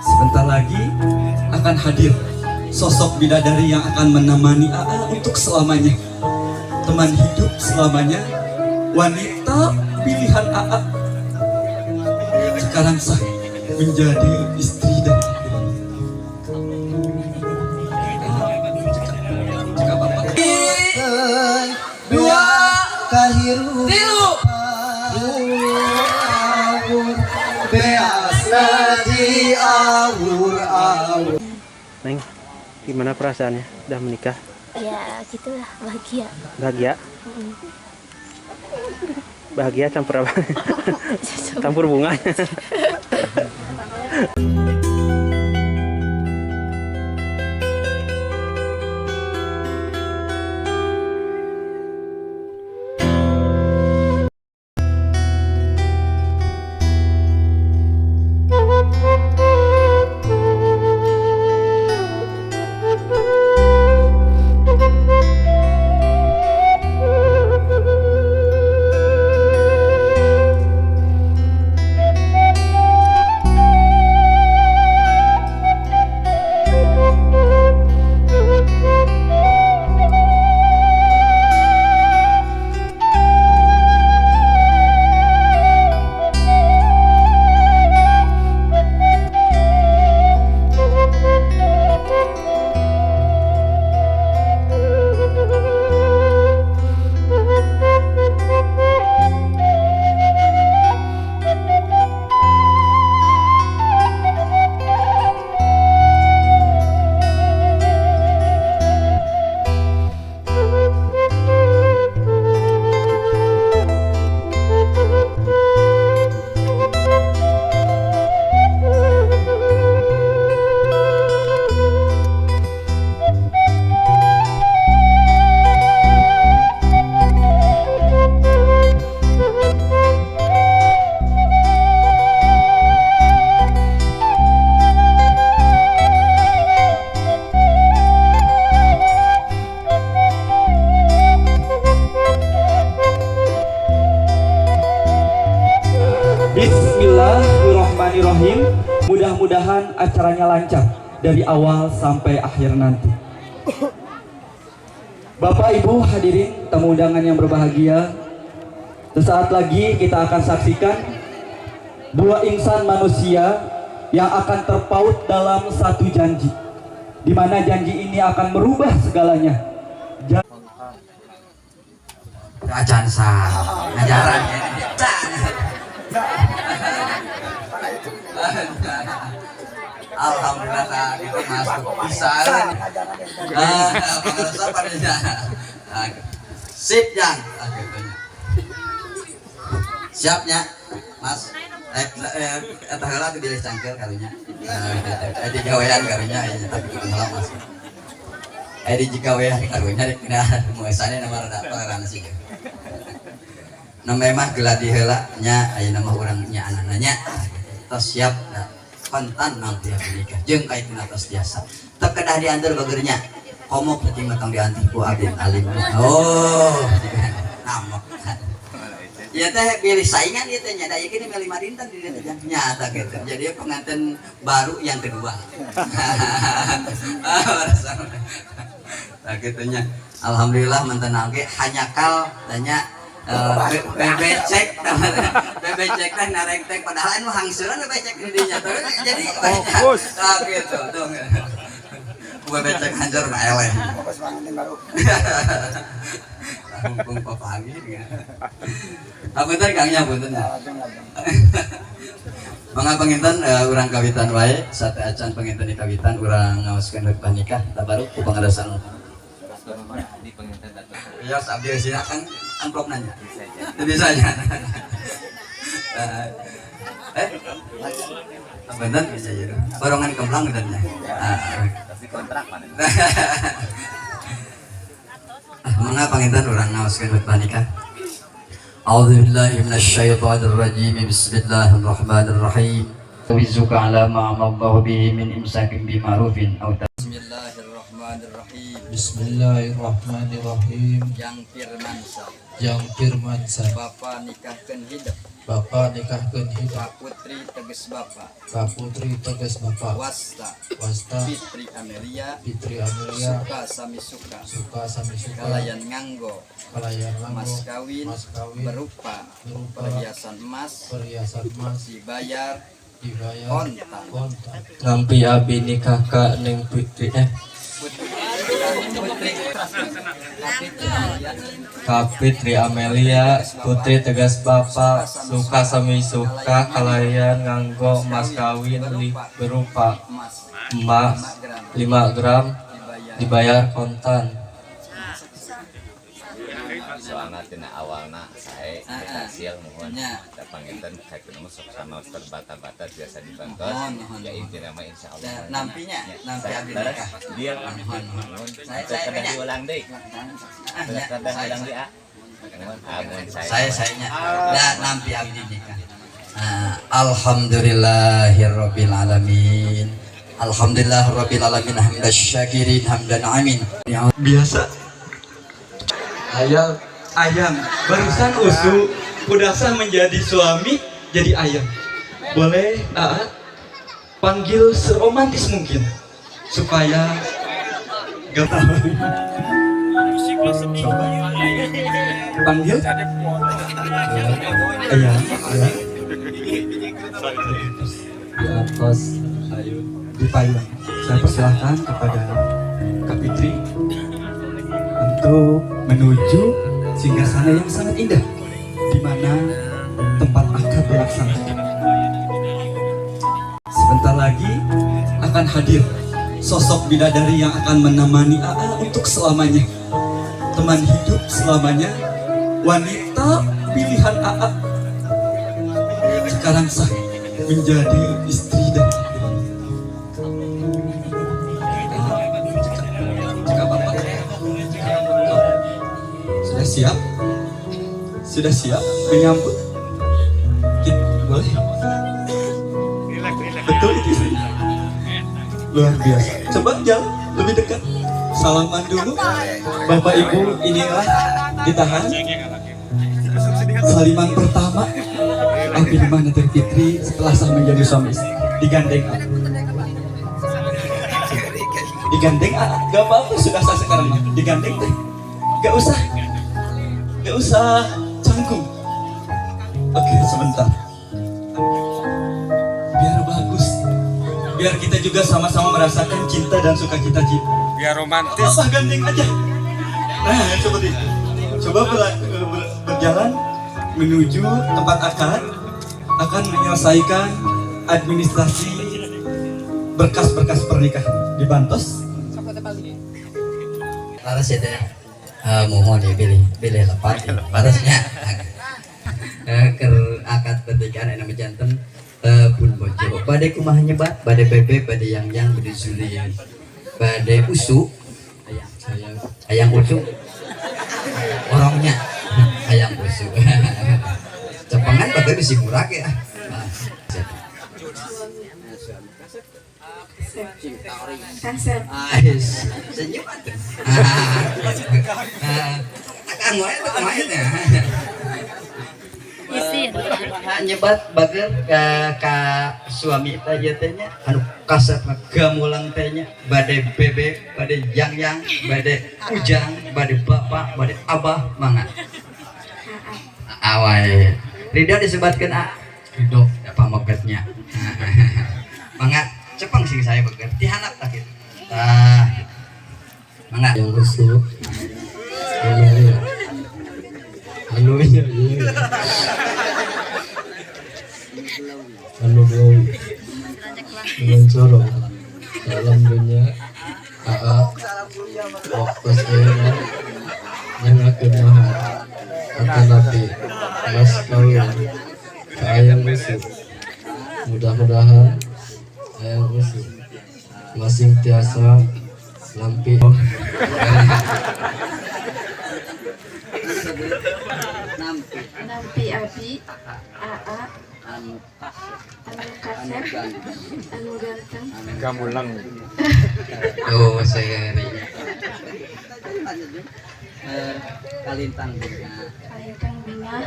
Sebentar lagi akan hadir sosok bidadari yang akan menemani AA untuk selamanya, teman hidup selamanya, wanita pilihan AA. Sekarang sah menjadi istri dan jika bapak dua kahiru tilu beasna di awur-awur. Neng, gimana perasaannya? Udah menikah? Ya gitulah, bahagia. Bahagia? Bahagia campur apa? Campur bunga. Bismillahirrahmanirrahim. Mudah-mudahan acaranya lancar dari awal sampai akhir nanti. Bapak Ibu hadirin tamu undangan yang berbahagia, sesaat lagi kita akan saksikan dua insan manusia yang akan terpaut dalam satu janji, di mana janji ini akan merubah segalanya. acan sah ngajaran alhamdulillah itu masuk bisa sip yang siapnya mas eta heula teh dilih cangkel karunya di gawean karunya tapi malah mas di gawean karunya rek kena muesane nama rada toleransi sih nama mah geladi heula nya aya nama urang nya anana nya tos siap pantan nanti nikah jeung kaitna tos biasa teu kedah diantar bagernya komok penting matang dianti ku abin alim oh nama ya teh pilih saingan ieu teh nya da ieu gini milih marintan di dieu teh nyata gitu jadi pengantin baru yang kedua nah gitu nya alhamdulillah mantan oge hanya kal tanya bebecek teh narek teh padahal anu hangsuran bebecek di dinya jadi fokus gitu tuh bebecek hancur mah eleh fokus pengantin baru hukum papagi apunten kangnya apunten mangga penginten urang kawitan wae sate acan penginten di kawitan urang ngaoskeun rek panikah da baru ku pangadasan di penginten datang ya abdi silakan amplop nanya bisa aja bener bisa jadi borongan kemplang benernya pasti kontrak mana mangga panginten urang ngaoskeun rek panikah A'udzubillahi minasyaitonir rajim. Bismillahirrahmanirrahim. Wizuka ala ma amallahu bihi min imsakin bi ma'rufin aw Bismillahirrahmanirrahim. Bismillahirrahmanirrahim. Bismillahirrahmanirrahim. Yang firmansa Yang firmansa Bapa nikahkeun hidup Bapa nikahkeun hidup Pak Putri teges Bapa Pak Putri tegas Bapa Wasta Wasta Fitri Amelia Fitri Amelia Suka sami suka suka sami suka Kalayan nganggo kalayan Mas langgo kawin mas kawin berupa berupa perhiasan emas perhiasan emas dibayar dibayar kontan. kontan. Ngampi abi nikah ka neng Putri Putri Amelia Kapitri Amelia Putri tegas Bapak suka sami suka kalayan nganggo mas kawin berupa emas emas 5 gram dibayar kontan. Soalnya tina awalna saya berhasil mohon nya. panggilkan saya ketemu sama terbata-bata biasa dibantu Mohon. ya intinya mah insya Allah Dan nampinya nampi abdi nikah. dia Saya kadang punya. diulang deh kadang diulang deh Saya dan nampi abdi nikah. Alhamdulillahirabbil alamin. Alhamdulillahirabbil alamin hamdan syakirin hamdan amin. Biasa ayam barusan usu kudasa menjadi suami jadi ayam. Boleh panggil seromantis mungkin supaya gak tahu. Panggil ayam ya. Di atas di payung. Saya persilahkan kepada Kak Fitri untuk menuju singgasana yang sangat indah di mana tempat akad dilaksanakan. Sebentar lagi akan hadir sosok bidadari yang akan menemani AA untuk selamanya, teman hidup selamanya, wanita pilihan AA sekarang sah menjadi istri dan jika Bapak sudah siap menyambut kita, boleh? Betul itu sih. Luar biasa. Coba jalan lebih dekat. Salaman dulu. Bapak Ibu inilah ditahan. Saliman pertama. Abi di mana Teh Fitri setelah sah menjadi suami istri. Digandeng. Digandeng. Gak apa-apa sudah sah sekarang. Digandeng teh. Gak usah canggung. Oke, sebentar. Biar bagus. Biar kita juga sama-sama merasakan cinta dan sukacita cinta. Biar romantis. Apa gandeng aja. Nah, seperti itu. Coba berjalan menuju tempat akad akan menyelesaikan administrasi berkas-berkas pernikahan di Bantos. Laras ya teh. Mohon ya pilih lepas larasnya. Ker akad pernikahan nama jantan pun bojo. Badai kumaha nyebat, badai bebe, badai yang badai suli, badai usu, ayam usu, orangnya ayam usu. Cepengan badai bisi murah ya. Senyum atuh. Akan wae ya. Nyebat bager ka suami teh nya anu kasar gamulang teh nya bade bebe, bade yang, bade ujang, bade bapak, bade abah mangga. Awai. Ridho disebatkeun Ridho apa magetnya. Mangga cepeng sing saya beker dihanap tah kitu. Mangga Yang rusuk anu ya anu bau dengan corong dalam dunia AA fokus era nyangakeun mahar akan nabi mas kawin ke ayang busuk. Mudah-mudahan ayang busuk masing tiasa lampi Nampi abi AA anu kasep, anu ganteng, Gamulang. Oh, seri. Kalintang bunga, kalintang binga,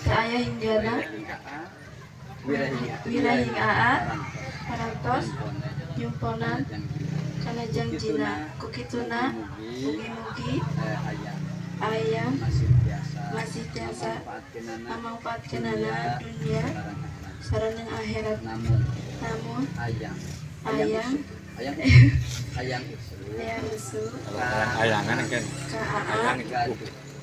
kaaya hinggana, wirahing aa, parantos, jumponan, kana jangjina, kukituna, mugi-mugi, ayam, masih tiasa, mamangpaatkeunana dunia, sareng akhirat, namun ayang usu, Ayangan kan. kaa,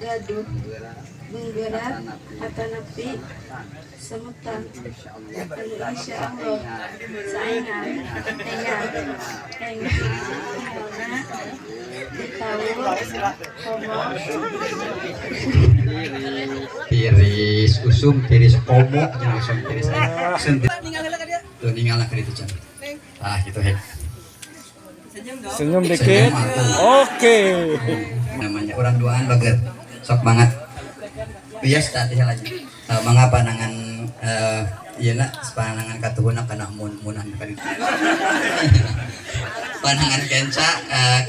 gaduh, menggerak, atanapi, semutan, anu insya Allah, saingan, engang, hona, ditawur, komo, Tiris usum, tiris komo, jangan usum tiris sentit. Tuh ninggalna keur itu can. Ah gitu hek. Senyum dikit. Oke. Namanya orang duaan bager. Sok banget. Bias tadi lagi. Mangga panangan ieu na panangan katuhuna kana munan ka ditu. Panangan kenca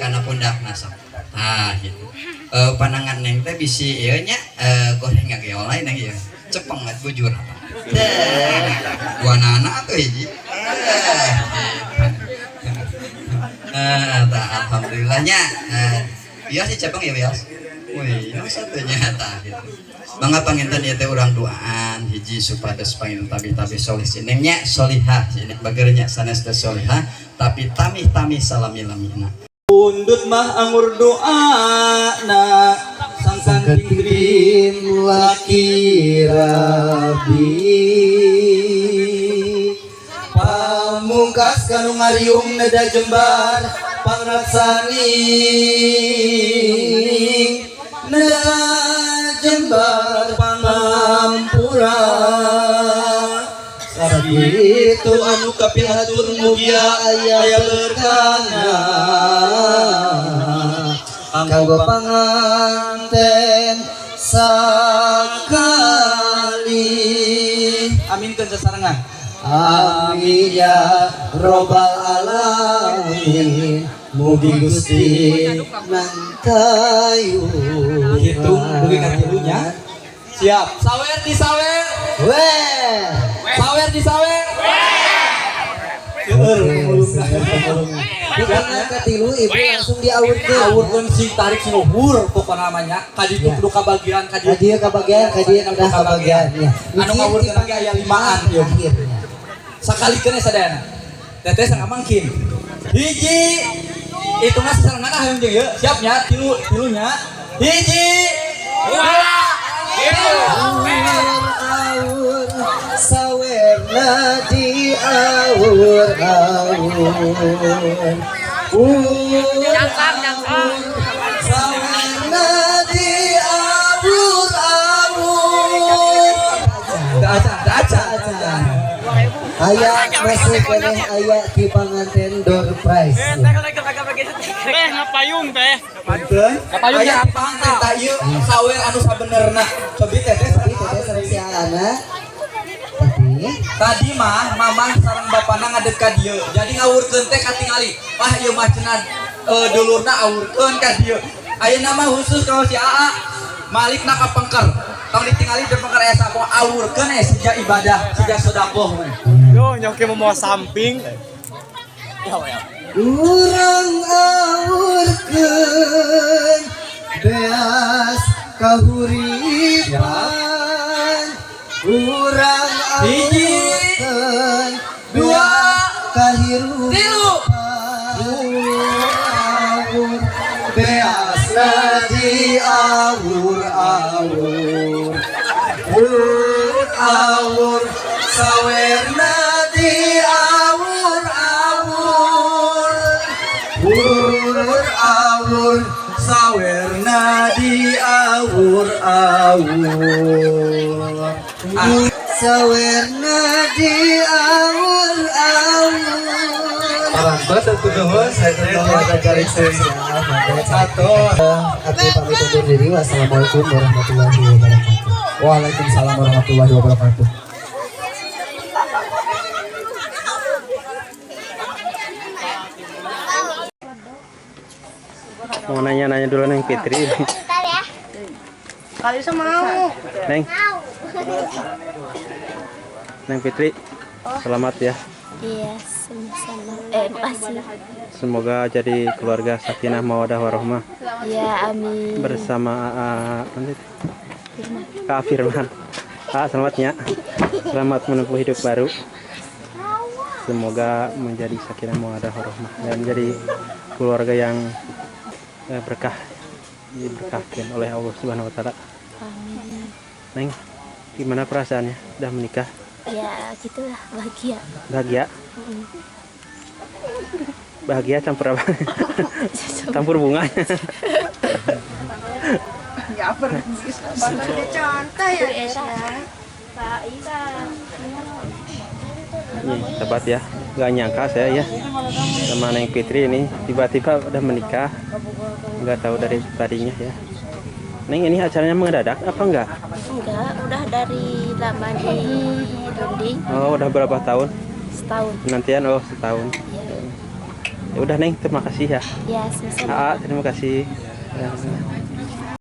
kana pundakna sok. Ah gitu. Panangan neng teh bisi ieu nya goreng gageol lain nang ieu. Cepeng banget bujur apa. Dua anak tuh hiji. Alhamdulillahnya iya sih cepeng ya Bias. Wih, yang satunya tah gitu. Mangga panginten ieu teh urang doaan hiji supados panginten tabi-tabi solih sinengnya solihah sinek bagernya sanes teh solihah tapi tamih-tamih salami-lamina. Pundut mah anggur doa na sang tingrim laki rabi pamungkas kanu ngariung neda jembar pangraksani neda jembar pangampura sakitu anu kapihatur mugia aya berkana kanggo panganten sakali amin keun sasarengan amin ya robbal alamin mugi Gusti nantayu hitung dugi ka tilunya siap sawer di sawer weh sawer di sawer Bukan katilu ibu langsung diawurkeun si tarik si luhur pokokna namanya kaditu kudu kabagian kadia kabagian udah kabagian ya anu ngawurkeun ge aya 5an ieu akhirnya sakalikeun sadayana teteh sangat mungkin hiji hitungna sasarengan hayang jeung ieu siapnya tilunya hiji dua awur sawerna di awur-awur sawerna di awur-awur aca aya masih keneh aya di panganten door prize ngapayun teh. aya panganten tah ieu sawer anu sabenerna cobi teteh sareng si anak tadi mah mamah sareng bapana ngadeg ka dieu jadi ngawurkeun teh katingali wah ieu mah cenah dulurna awurkeun ka dieu ayeuna mah khusus ka si Aa malikna ka pengker tong ditingali di pengker aya sapoe awurkeun sejak ibadah sejak sedekah we Yo nyoke mau samping. urang awurkeun beas kahuripan urang awurkeun dua kahirupan awur beasna di awur-awur awur sawerna di awur-awur awur sawerna di awur-awur sawerna di awur-awur Betul kuduhun saya ada garis satu aku pamit undur diri. Wassalamualaikum warahmatullahi wabarakatuh. Waalaikumsalam warahmatullahi wabarakatuh. Mau nanya-nanya dulu Neng Fitri. Kali sama mau. Neng Fitri, selamat ya. Iya, sama-sama. Makasih. Semoga jadi keluarga sakinah mawadah warahmah Ya, amin. bersama Kak Firman. Kak, selamatnya. Selamat menempuh hidup baru. Semoga menjadi sakinah mawadah warahmah dan menjadi keluarga yang berkah, diberkahkan oleh Allah Subhanahu wa taala. Amin. Neng, gimana perasaannya? Udah menikah? Ya, gitulah, bahagia. Bahagia? Bahagia campur apa? Campur bunga. Contoh ya, Pak Iwan. Nih, tepat ya. Gak nyangka saya ya sama Neng Fitri ini tiba-tiba udah menikah. Nggak tahu dari tadinya ya. Neng, ini acaranya mendadak apa enggak? Enggak, udah dari lama di runding. Oh, udah berapa tahun? Setahun. Penantian setahun. Ya udah Neng, terima kasih ya. Ya, sama-sama. Terima kasih. Ya.